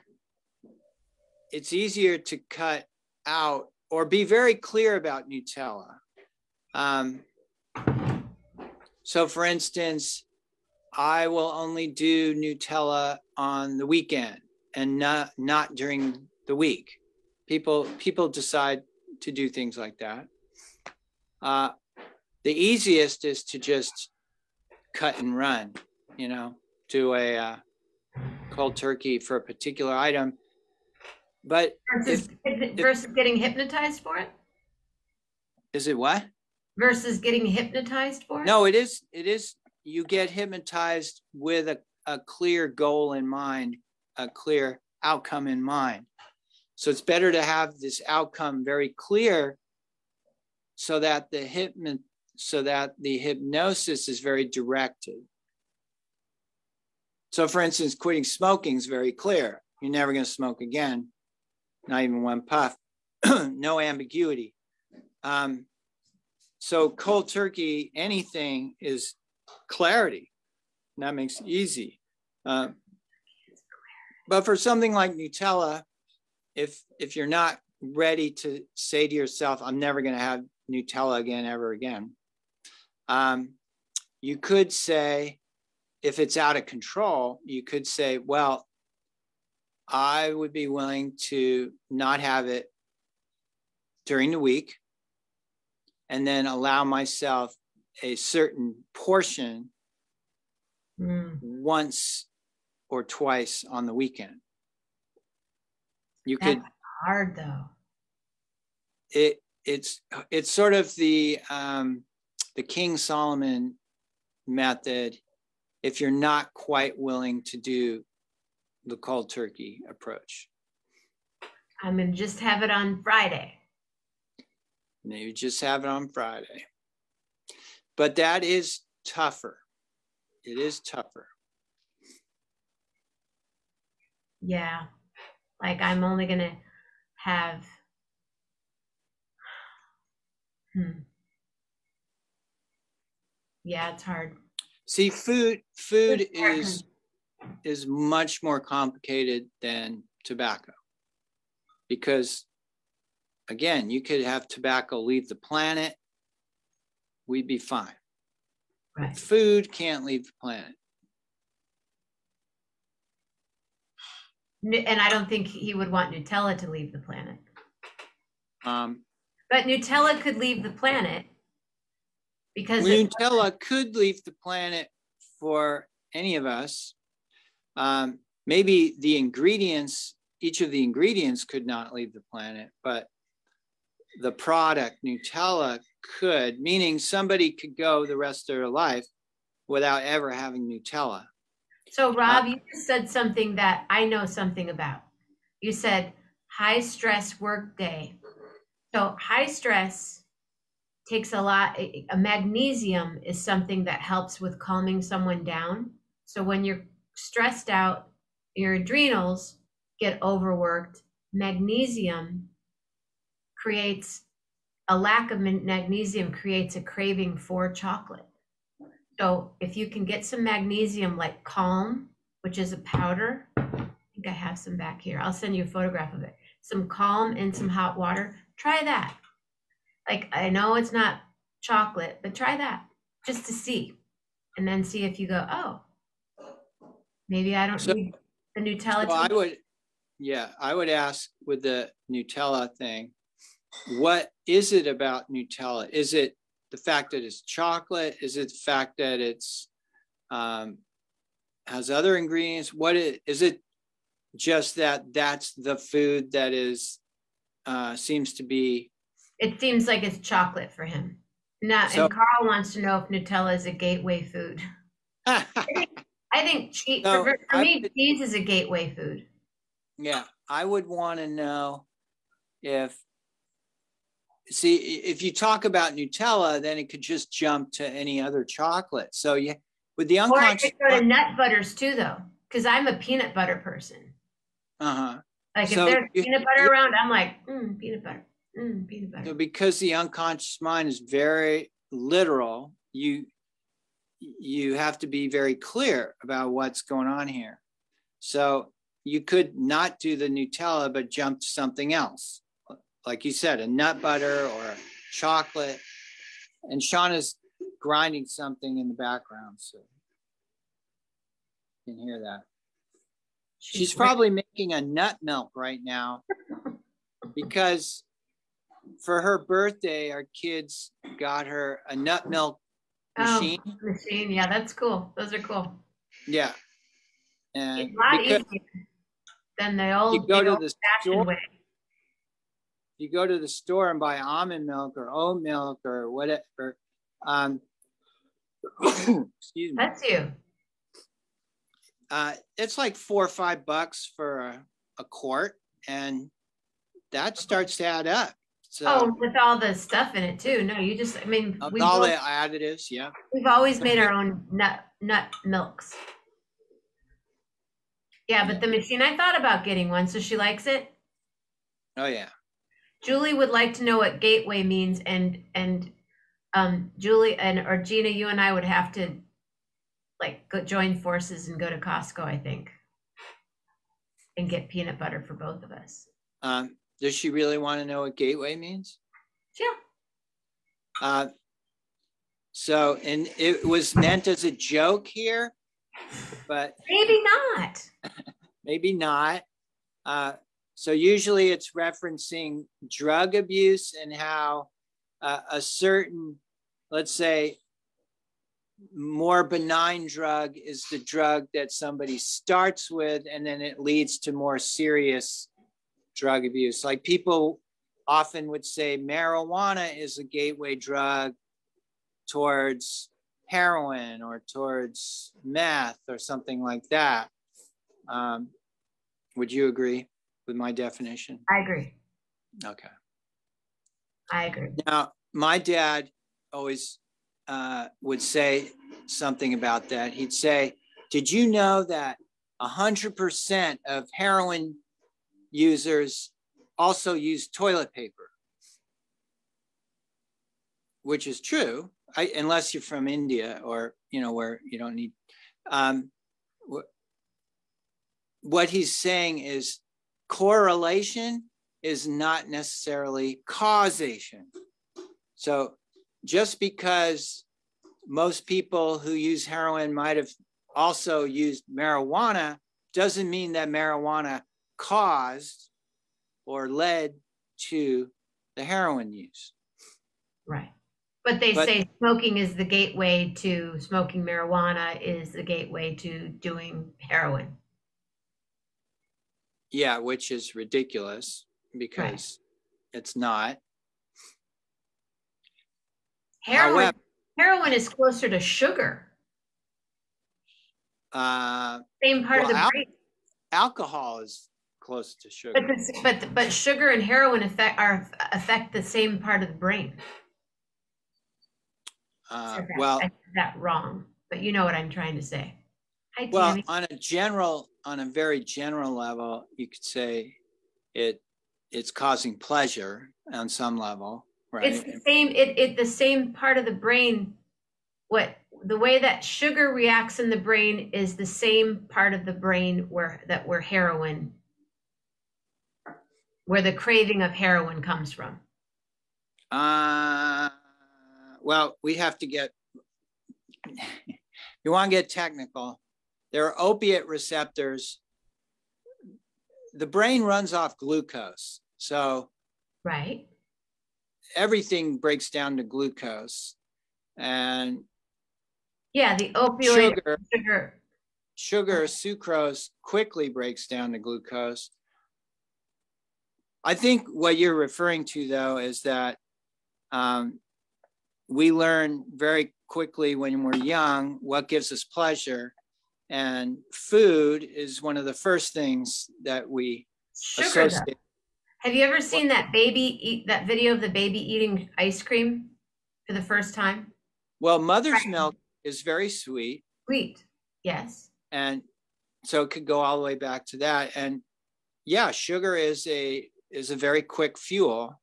[SPEAKER 2] it's easier to cut out or be very clear about Nutella. So for instance, I will only do Nutella on the weekend and not during the week. People decide to do things like that. The easiest is to just cut and run, do a cold turkey for a particular item. But
[SPEAKER 1] versus getting hypnotized for it?
[SPEAKER 2] Is it what?
[SPEAKER 1] Versus getting hypnotized for it?
[SPEAKER 2] No, it is. You get hypnotized with a clear goal in mind, a clear outcome in mind. So it's better to have this outcome very clear so that the hypnosis is very directed. So for instance, quitting smoking is very clear. You're never going to smoke again, not even one puff. No ambiguity. So cold turkey, anything is clarity. And that makes it easy. But for something like Nutella, if you're not ready to say to yourself, I'm never going to have Nutella again, ever again, you could say, if it's out of control, you could say, well, I would be willing to not have it during the week and then allow myself a certain portion once or twice on the weekend. You
[SPEAKER 1] That's
[SPEAKER 2] could
[SPEAKER 1] hard though.
[SPEAKER 2] It's sort of the King Solomon method if you're not quite willing to do the cold turkey approach.
[SPEAKER 1] I'm gonna just have it on Friday.
[SPEAKER 2] And you just have it on Friday. But that is tougher. It is tougher.
[SPEAKER 1] Yeah. Like I'm only gonna have yeah, it's hard.
[SPEAKER 2] See, food is much more complicated than tobacco. Because again, you could have tobacco leave the planet, we'd be fine.
[SPEAKER 1] Right.
[SPEAKER 2] But food can't leave the planet.
[SPEAKER 1] And I don't think he would want Nutella to leave the planet.
[SPEAKER 2] But
[SPEAKER 1] Nutella could leave the planet because
[SPEAKER 2] Nutella could leave the planet for any of us. Maybe the ingredients, each of the ingredients could not leave the planet, but the product Nutella could, meaning somebody could go the rest of their life without ever having Nutella.
[SPEAKER 1] So Rob, you just said something that I know something about. You said high stress work day. So high stress takes a lot. A magnesium is something that helps with calming someone down. So when you're stressed out, your adrenals get overworked. Magnesium creates a lack of magnesium creates a craving for chocolate. So if you can get some magnesium like Calm, which is a powder, I think I have some back here. I'll send you a photograph of it. Some Calm in some hot water. Try that. Like, I know it's not chocolate, but try that just to see. And then see if you go, oh, maybe I don't need the Nutella.
[SPEAKER 2] So I would ask with the Nutella thing, what is it about Nutella? Is it the fact that it's chocolate? Is it the fact that it's has other ingredients? Is it just that that's the food that is seems to be?
[SPEAKER 1] It seems like it's chocolate for him. And Carl wants to know if Nutella is a gateway food. I think for me, cheese is a gateway food.
[SPEAKER 2] Yeah, I would want to know if you talk about Nutella, then it could just jump to any other chocolate. So with the unconscious.
[SPEAKER 1] Or I could go to nut butters too, though, because I'm a peanut butter person. Like if there's peanut butter around, I'm like, peanut butter, peanut butter.
[SPEAKER 2] So because the unconscious mind is very literal, you have to be very clear about what's going on here. So you could not do the Nutella, but jump to something else. Like you said, a nut butter or a chocolate. And Shauna's grinding something in the background, so you can hear that. She's probably making a nut milk right now because for her birthday, our kids got her a nut milk machine.
[SPEAKER 1] Oh, machine, yeah, that's cool. Those are cool.
[SPEAKER 2] Yeah. And
[SPEAKER 1] it's a lot easier than the old fashioned way.
[SPEAKER 2] You go to the store and buy almond milk or oat milk or whatever. Excuse me.
[SPEAKER 1] That's you.
[SPEAKER 2] It's like $4 or $5 for a quart, and that starts to add up. So,
[SPEAKER 1] with all the stuff in it too. No, you just,
[SPEAKER 2] with all the additives, yeah.
[SPEAKER 1] We've always made our own nut milks. Yeah, but the machine, I thought about getting one, so she likes it.
[SPEAKER 2] Oh yeah.
[SPEAKER 1] Julie would like to know what gateway means, and Julie and or Gina, you and I would have to like go join forces and go to Costco, I think, and get peanut butter for both of us.
[SPEAKER 2] Does she really want to know what gateway means?
[SPEAKER 1] Yeah.
[SPEAKER 2] So, and it was meant as a joke here, but
[SPEAKER 1] Maybe not.
[SPEAKER 2] maybe not. So usually it's referencing drug abuse and how a certain, let's say, more benign drug is the drug that somebody starts with, and then it leads to more serious drug abuse. Like people often would say marijuana is a gateway drug towards heroin or towards meth or something like that. Would you agree with my definition?
[SPEAKER 1] I agree.
[SPEAKER 2] Okay.
[SPEAKER 1] I agree.
[SPEAKER 2] Now, my dad always would say something about that. He'd say, did you know that 100% of heroin users also use toilet paper? Which is true, unless you're from India or, you know, where you don't need. What he's saying is correlation is not necessarily causation. So just because most people who use heroin might have also used marijuana doesn't mean that marijuana caused or led to the heroin use.
[SPEAKER 1] Right. But they say smoking is the gateway to smoking marijuana is the gateway to doing heroin.
[SPEAKER 2] Yeah, which is ridiculous because it's not.
[SPEAKER 1] Heroin is closer to sugar. Same part of the brain.
[SPEAKER 2] Alcohol is close to sugar.
[SPEAKER 1] But sugar and heroin affect the same part of the brain. I said that wrong, but you know what I'm trying to say. Hi,
[SPEAKER 2] well,
[SPEAKER 1] Tammy.
[SPEAKER 2] on a very general level, you could say it's causing pleasure on some level, right?
[SPEAKER 1] It's the same. The same part of the brain. The way that sugar reacts in the brain is the same part of the brain where heroin, where the craving of heroin comes from.
[SPEAKER 2] Well, we have to get. You want to get technical. There are opiate receptors. The brain runs off glucose. So
[SPEAKER 1] right.
[SPEAKER 2] Everything breaks down to glucose. And
[SPEAKER 1] yeah, the opioid
[SPEAKER 2] sugar, sucrose quickly breaks down to glucose. I think what you're referring to, though, is that we learn very quickly when we're young what gives us pleasure. And food is one of the first things that we associate.
[SPEAKER 1] Have you ever seen that video of the baby eating ice cream for the first time?
[SPEAKER 2] Well, mother's milk is very sweet.
[SPEAKER 1] Sweet, yes.
[SPEAKER 2] And so it could go all the way back to that. And yeah, sugar is a very quick fuel.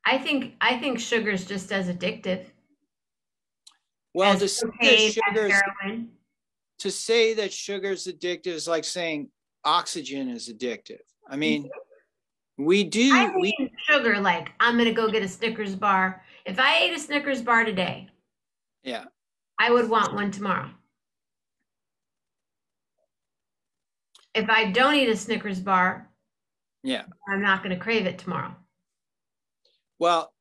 [SPEAKER 1] I think sugar is just as addictive.
[SPEAKER 2] Well, to say that sugar is addictive is like saying oxygen is addictive. I mean,
[SPEAKER 1] sugar, like I'm going to go get a Snickers bar. If I ate a Snickers bar today,
[SPEAKER 2] yeah,
[SPEAKER 1] I would want one tomorrow. If I don't eat a Snickers bar,
[SPEAKER 2] yeah,
[SPEAKER 1] I'm not going to crave it tomorrow.
[SPEAKER 2] Well,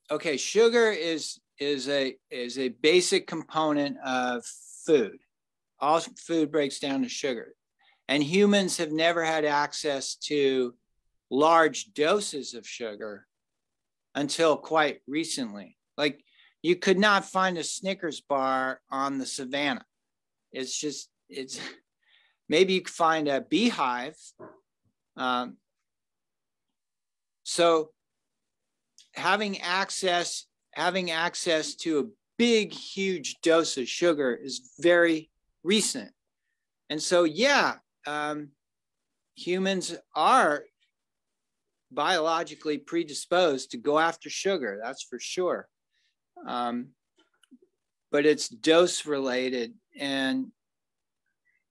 [SPEAKER 2] okay, sugar is a basic component of food. All food breaks down to sugar. And humans have never had access to large doses of sugar until quite recently. Like you could not find a Snickers bar on the savannah. It's maybe you could find a beehive. So having access having access to a big, huge dose of sugar is very recent. And so, yeah, humans are biologically predisposed to go after sugar, that's for sure. But it's dose related. And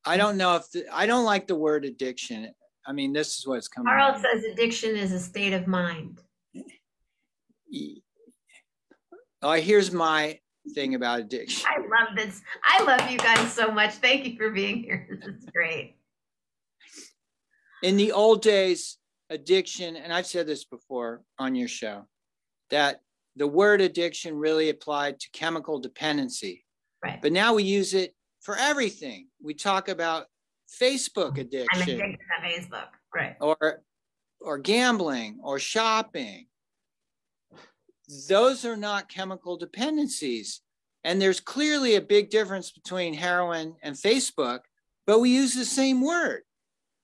[SPEAKER 2] I don't know if, I don't like the word addiction. I mean, this is what's coming
[SPEAKER 1] Carl
[SPEAKER 2] out.
[SPEAKER 1] says addiction is a state of mind.
[SPEAKER 2] Here's my thing about addiction.
[SPEAKER 1] I love this. I love you guys so much. Thank you for being here. This is great.
[SPEAKER 2] In the old days, addiction, and I've said this before on your show, that the word addiction really applied to chemical dependency.
[SPEAKER 1] Right.
[SPEAKER 2] But now we use it for everything. We talk about Facebook
[SPEAKER 1] I'm
[SPEAKER 2] addiction,
[SPEAKER 1] addicted to Facebook. Right.
[SPEAKER 2] or gambling or shopping. Those are not chemical dependencies. And there's clearly a big difference between heroin and Facebook, but we use the same word,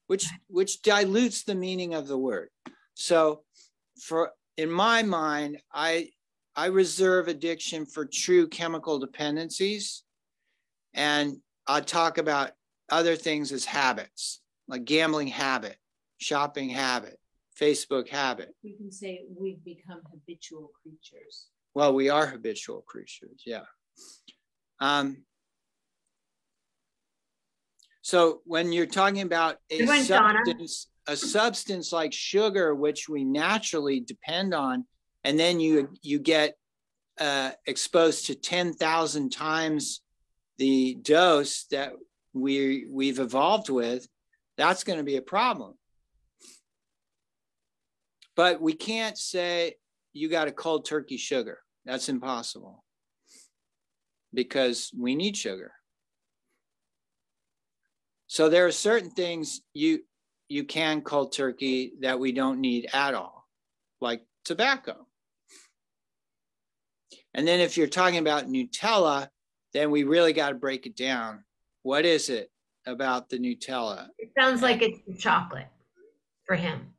[SPEAKER 2] which dilutes the meaning of the word. So in my mind, I reserve addiction for true chemical dependencies. And I talk about other things as habits, like gambling habit, shopping habit, Facebook habit.
[SPEAKER 3] You can say we've become habitual creatures.
[SPEAKER 2] Well, we are habitual creatures, yeah. So when you're talking about a substance like sugar, which we naturally depend on, and then you get exposed to 10,000 times the dose that we've evolved with, that's going to be a problem. But we can't say you got a cold turkey sugar. That's impossible because we need sugar. So there are certain things you can cold turkey that we don't need at all, like tobacco. And then if you're talking about Nutella, then we really got to break it down. What is it about the Nutella?
[SPEAKER 1] It sounds like it's the chocolate for him.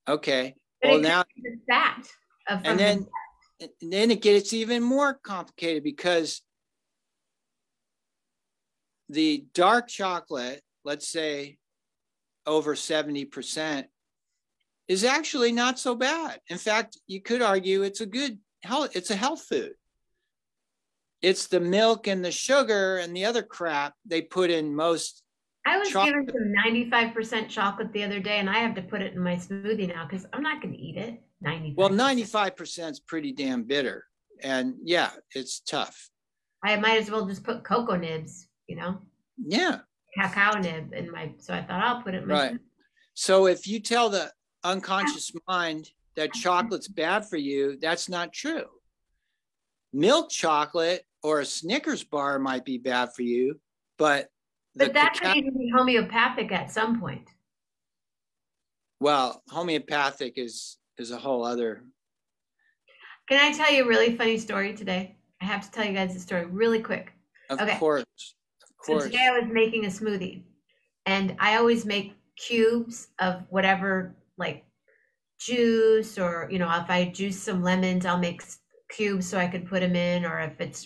[SPEAKER 2] Okay.
[SPEAKER 1] But
[SPEAKER 2] well, now
[SPEAKER 1] the fat
[SPEAKER 2] and then it gets even more complicated because the dark chocolate, let's say over 70%, is actually not so bad. In fact, you could argue it's a health food. It's the milk and the sugar and the other crap they put in most.
[SPEAKER 1] I was given some 95% chocolate the other day, and I have to put it in my smoothie now because I'm not going to eat it. 95%.
[SPEAKER 2] Well, 95% is pretty damn bitter. And yeah, it's tough.
[SPEAKER 1] I might as well just put cocoa nibs,
[SPEAKER 2] Yeah.
[SPEAKER 1] Cacao nib in so I thought I'll put it in my smoothie.
[SPEAKER 2] So if you tell the unconscious mind that chocolate's bad for you, that's not true. Milk chocolate or a Snickers bar might be bad for you, but
[SPEAKER 1] that could even be homeopathic at some point.
[SPEAKER 2] Well, homeopathic is a whole other.
[SPEAKER 1] Can I tell you a really funny story today? I have to tell you guys the story really quick.
[SPEAKER 2] Of course.
[SPEAKER 1] So today I was making a smoothie, and I always make cubes of whatever, like juice, or if I juice some lemons, I'll make cubes so I could put them in, or if it's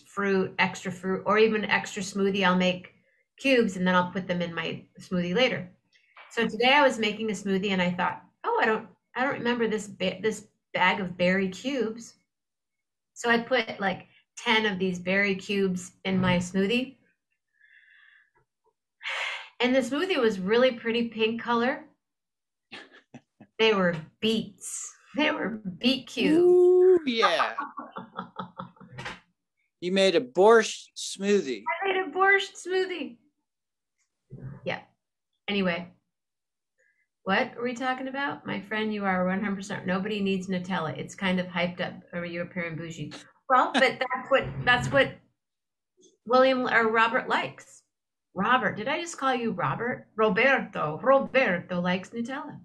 [SPEAKER 1] extra fruit, or even extra smoothie, I'll make cubes and then I'll put them in my smoothie later. So today I was making a smoothie and I thought, oh, I don't remember this bag of berry cubes. So I put like 10 of these berry cubes in my smoothie. And the smoothie was really pretty pink color. They were beets. They were beet cubes.
[SPEAKER 2] Ooh, yeah. You made a borscht smoothie.
[SPEAKER 1] I made a borscht smoothie. Yeah. Anyway, what are we talking about? My friend, you are 100%. Nobody needs Nutella. It's kind of hyped up, or you're appearing bougie. Well, but that's what William or Robert likes. Robert, did I just call you Robert? Roberto likes Nutella.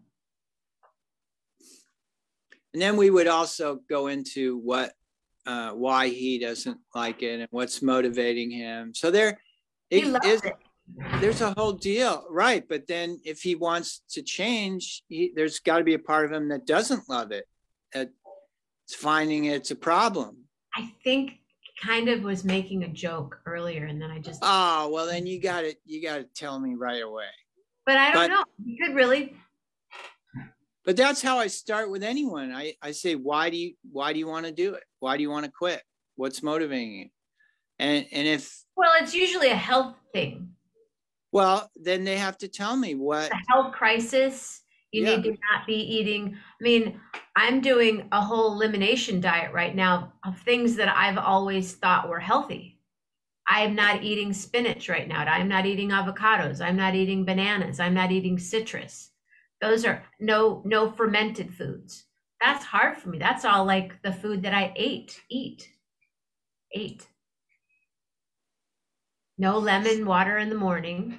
[SPEAKER 2] And then we would also go into why he doesn't like it and what's motivating him. So there's a whole deal, right? But then if he wants to change, there's got to be a part of him that doesn't love it. It's finding it's a problem.
[SPEAKER 1] I think kind of was making a joke earlier, and then I just.
[SPEAKER 2] Oh, well, then you got to tell me right away.
[SPEAKER 1] But I don't
[SPEAKER 2] But-
[SPEAKER 1] know. You could really.
[SPEAKER 2] But that's how I start with anyone. I say, why do you want to do it? Why do you want to quit? What's motivating you? And if,
[SPEAKER 1] Well, it's usually a health thing.
[SPEAKER 2] well, then they have to tell me what.
[SPEAKER 1] A health crisis. You
[SPEAKER 2] Yeah.
[SPEAKER 1] need to not be eating. I mean, I'm doing a whole elimination diet right now of things that I've always thought were healthy. I'm not eating spinach right now. I'm not eating avocados. I'm not eating bananas. I'm not eating citrus. Those are no fermented foods. That's hard for me. That's all like the food that I ate. No lemon water in the morning.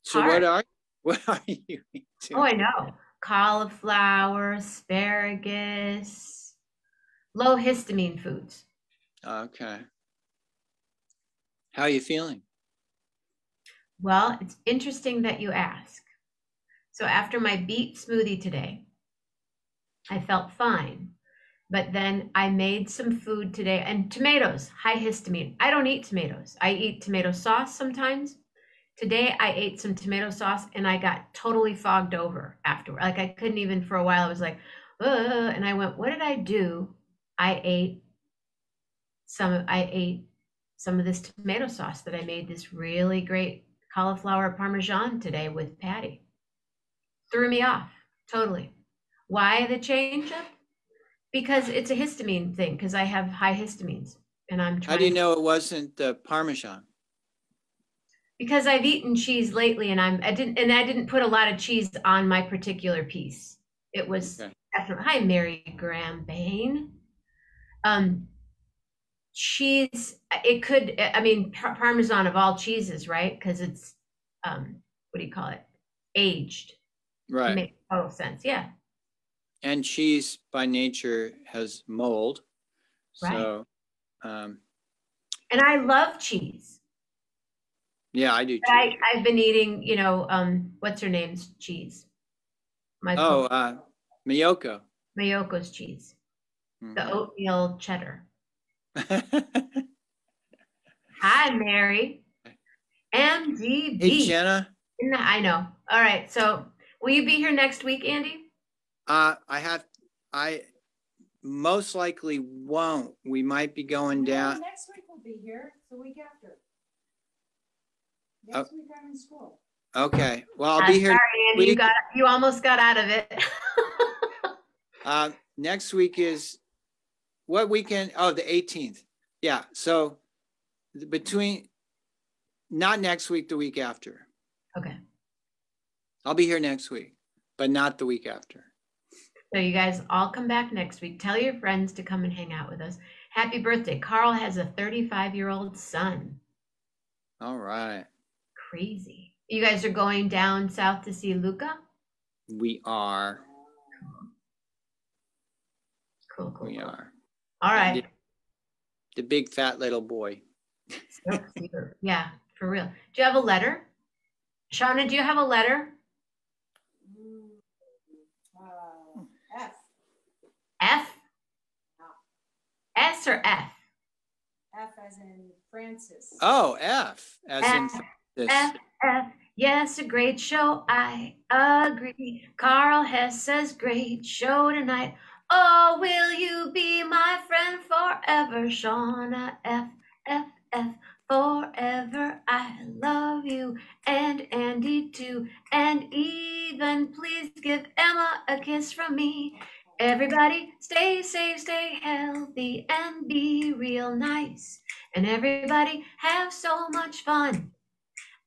[SPEAKER 2] So
[SPEAKER 1] Hard.
[SPEAKER 2] what are you eating?
[SPEAKER 1] Oh, I know. Cauliflower, asparagus, low histamine foods.
[SPEAKER 2] Okay. How are you feeling?
[SPEAKER 1] Well, it's interesting that you ask. So after my beet smoothie today, I felt fine. But then I made some food today, and tomatoes, high histamine. I don't eat tomatoes. I eat tomato sauce sometimes. Today I ate some tomato sauce and I got totally fogged over afterward. Like I couldn't even, for a while I was like, and I went, what did I do? I ate some of this tomato sauce that I made this really great cauliflower parmesan today with Patty. Threw me off totally. Why the change up? Because it's a histamine thing, because I have high histamines and I'm trying.
[SPEAKER 2] How do you know it wasn't the Parmesan?
[SPEAKER 1] Because I've eaten cheese lately and I didn't put a lot of cheese on my particular piece. It was
[SPEAKER 2] Okay.
[SPEAKER 1] Hi, Mary Graham Bain. Cheese, it could, I mean, Parmesan of all cheeses, right? Because it's, what do you call it? Aged.
[SPEAKER 2] Right.
[SPEAKER 1] It makes total sense. Yeah.
[SPEAKER 2] And cheese by nature has mold.
[SPEAKER 1] Right.
[SPEAKER 2] So,
[SPEAKER 1] And I love cheese.
[SPEAKER 2] yeah, I do too.
[SPEAKER 1] I've been eating, what's her name's cheese?
[SPEAKER 2] Miyoko.
[SPEAKER 1] Miyoko's cheese. The
[SPEAKER 2] Mhm.
[SPEAKER 1] oatmeal cheddar. Hi, Mary. MGB.
[SPEAKER 2] Hey, Jenna.
[SPEAKER 1] I know. All right. So will you be here next week, Andy?
[SPEAKER 2] I most likely won't. We might be going down.
[SPEAKER 3] Next week we'll be here. The week after.
[SPEAKER 2] Oh.
[SPEAKER 3] Next week I'm in school.
[SPEAKER 2] Okay. Well, I'll be here.
[SPEAKER 1] Sorry, Andy. You almost got out of it.
[SPEAKER 2] Next week is what weekend? Oh, the 18th. Yeah. So not next week, the week after.
[SPEAKER 1] Okay.
[SPEAKER 2] I'll be here next week, but not the week after.
[SPEAKER 1] So you guys all come back next week. Tell your friends to come and hang out with us. Happy birthday. Carl has a 35-year-old son.
[SPEAKER 2] All right.
[SPEAKER 1] Crazy. You guys are going down south to see Luca?
[SPEAKER 2] We are.
[SPEAKER 1] Cool.
[SPEAKER 2] We are.
[SPEAKER 1] All right.
[SPEAKER 2] The big fat little boy.
[SPEAKER 1] Yeah, for real. Do you have a letter? Shauna, do you have a letter?
[SPEAKER 3] F.
[SPEAKER 1] F? S or F?
[SPEAKER 3] F as in Francis.
[SPEAKER 2] Oh, F as in
[SPEAKER 1] F, F. Yes, a great show. I agree. Carl Hess says great show tonight. Oh, will you be my friend forever? Shauna, F, F, F. Forever, I love you, and Andy too, and even please give Emma a kiss from me. Everybody stay safe, stay healthy, and be real nice. And everybody have so much fun.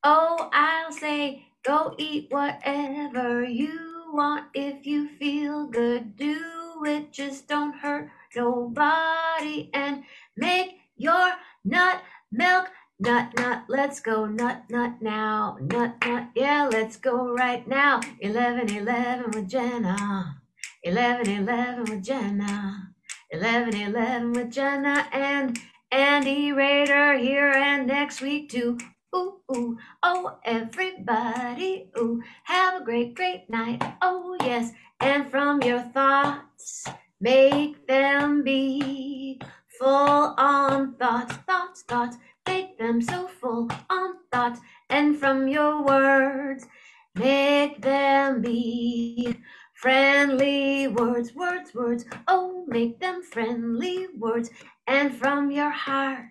[SPEAKER 1] Oh, I'll say, go eat whatever you want. If you feel good, do it. Just don't hurt nobody, and make your nut milk nut, let's go nut now, nut, yeah, let's go right now. 11:11 with Jenna, 11:11 with Jenna, 11:11 with Jenna and Andy Rader here and next week too. Ooh, ooh, oh, everybody, ooh, have a great night, oh yes, and from your thoughts Make them be full on thoughts, thoughts, thoughts. Make them so full on thoughts. And from your words, make them be friendly words, words, words. Oh, make them friendly words. And from your heart,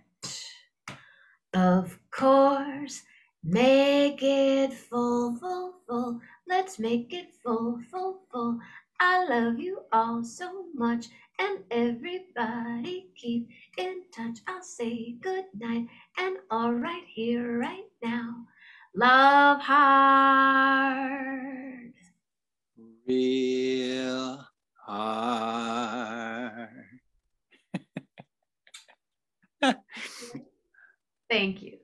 [SPEAKER 1] of course, make it full, full, full. Let's make it full, full, full. I love you all so much, and everybody keep in touch. I'll say good night, and all right here, right now. Love hard.
[SPEAKER 2] Real hard.
[SPEAKER 1] Thank you.